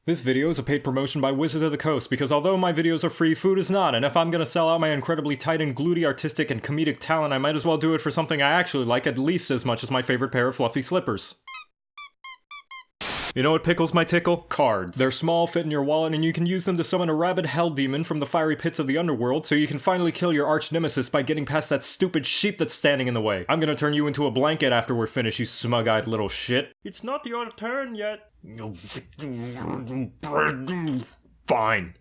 This video is a paid promotion by Wizards of the Coast because although my videos are free, food is not, and if I'm gonna sell out my incredibly tight and gluty artistic and comedic talent, I might as well do it for something I actually like at least as much as my favorite pair of fluffy slippers. You know what pickles my tickle? Cards. They're small, fit in your wallet, and you can use them to summon a rabid hell demon from the fiery pits of the underworld, so you can finally kill your arch nemesis by getting past that stupid sheep that's standing in the way. I'm gonna turn you into a blanket after we're finished, you smug-eyed little shit. It's not your turn yet. Fine.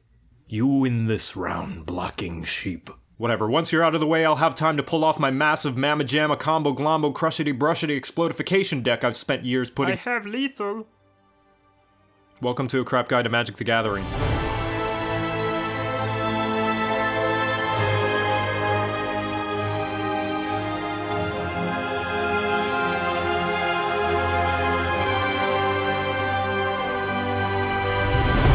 You win this round, blocking sheep. Whatever, once you're out of the way, I'll have time to pull off my massive mamma jamma combo glombo crushity brushity explodification deck I've spent years putting- I have lethal. Welcome to A Crap Guide to Magic the Gathering.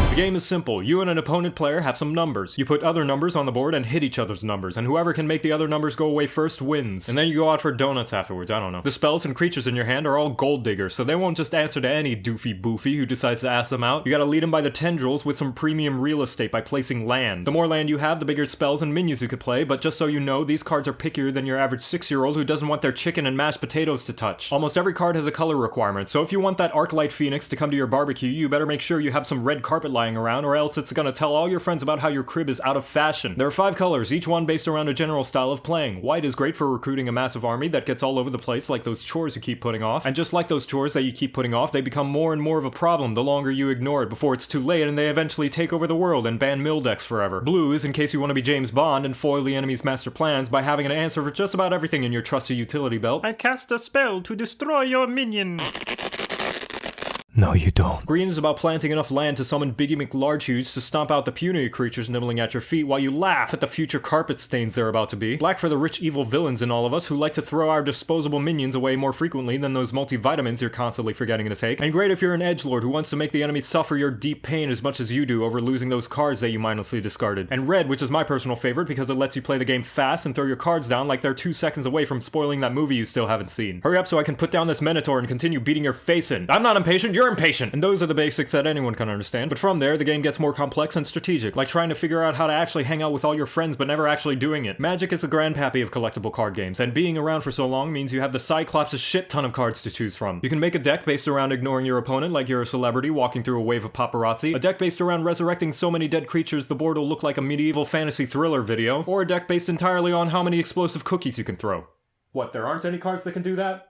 The game is simple. You and an opponent player have some numbers. You put other numbers on the board and hit each other's numbers, and whoever can make the other numbers go away first wins. And then you go out for donuts afterwards, I don't know. The spells and creatures in your hand are all gold diggers, so they won't just answer to any doofy boofy who decides to ask them out. You gotta lead them by the tendrils with some premium real estate by placing land. The more land you have, the bigger spells and minions you could play, but just so you know, these cards are pickier than your average 6-year-old who doesn't want their chicken and mashed potatoes to touch. Almost every card has a color requirement, so if you want that Arclight Phoenix to come to your barbecue, you better make sure you have some red carpet lying around, or else it's gonna tell all your friends about how your crib is out of fashion. There are 5 colors, each one based around a general style of playing. White is great for recruiting a massive army that gets all over the place like those chores you keep putting off. And just like those chores that you keep putting off, they become more and more of a problem the longer you ignore it before it's too late and they eventually take over the world and ban mill decks forever. Blue is in case you want to be James Bond and foil the enemy's master plans by having an answer for just about everything in your trusty utility belt. I cast a spell to destroy your minion. No, you don't. Green is about planting enough land to summon Biggie McLargehuge to stomp out the puny creatures nibbling at your feet while you laugh at the future carpet stains they're about to be. Black for the rich evil villains in all of us who like to throw our disposable minions away more frequently than those multivitamins you're constantly forgetting to take. And great if you're an edgelord who wants to make the enemy suffer your deep pain as much as you do over losing those cards that you mindlessly discarded. And red, which is my personal favorite because it lets you play the game fast and throw your cards down like they're 2 seconds away from spoiling that movie you still haven't seen. Hurry up so I can put down this Minotaur and continue beating your face in. I'm not impatient, you're impatient! And those are the basics that anyone can understand, but from there, the game gets more complex and strategic, like trying to figure out how to actually hang out with all your friends but never actually doing it. Magic is the grandpappy of collectible card games, and being around for so long means you have the Cyclops' shit ton of cards to choose from. You can make a deck based around ignoring your opponent like you're a celebrity walking through a wave of paparazzi, a deck based around resurrecting so many dead creatures the board will look like a medieval fantasy thriller video, or a deck based entirely on how many explosive cookies you can throw. What, there aren't any cards that can do that?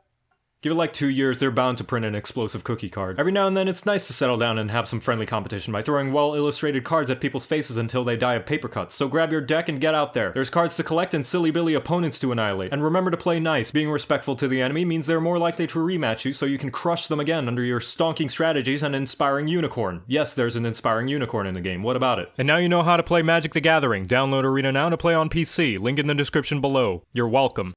Give it like 2 years, they're bound to print an explosive cookie card. Every now and then it's nice to settle down and have some friendly competition by throwing well-illustrated cards at people's faces until they die of paper cuts, so grab your deck and get out there. There's cards to collect and silly-billy opponents to annihilate. And remember to play nice. Being respectful to the enemy means they're more likely to rematch you so you can crush them again under your stonking strategies and inspiring unicorn. Yes, there's an inspiring unicorn in the game, what about it? And now you know how to play Magic the Gathering. Download Arena now to play on PC, link in the description below. You're welcome.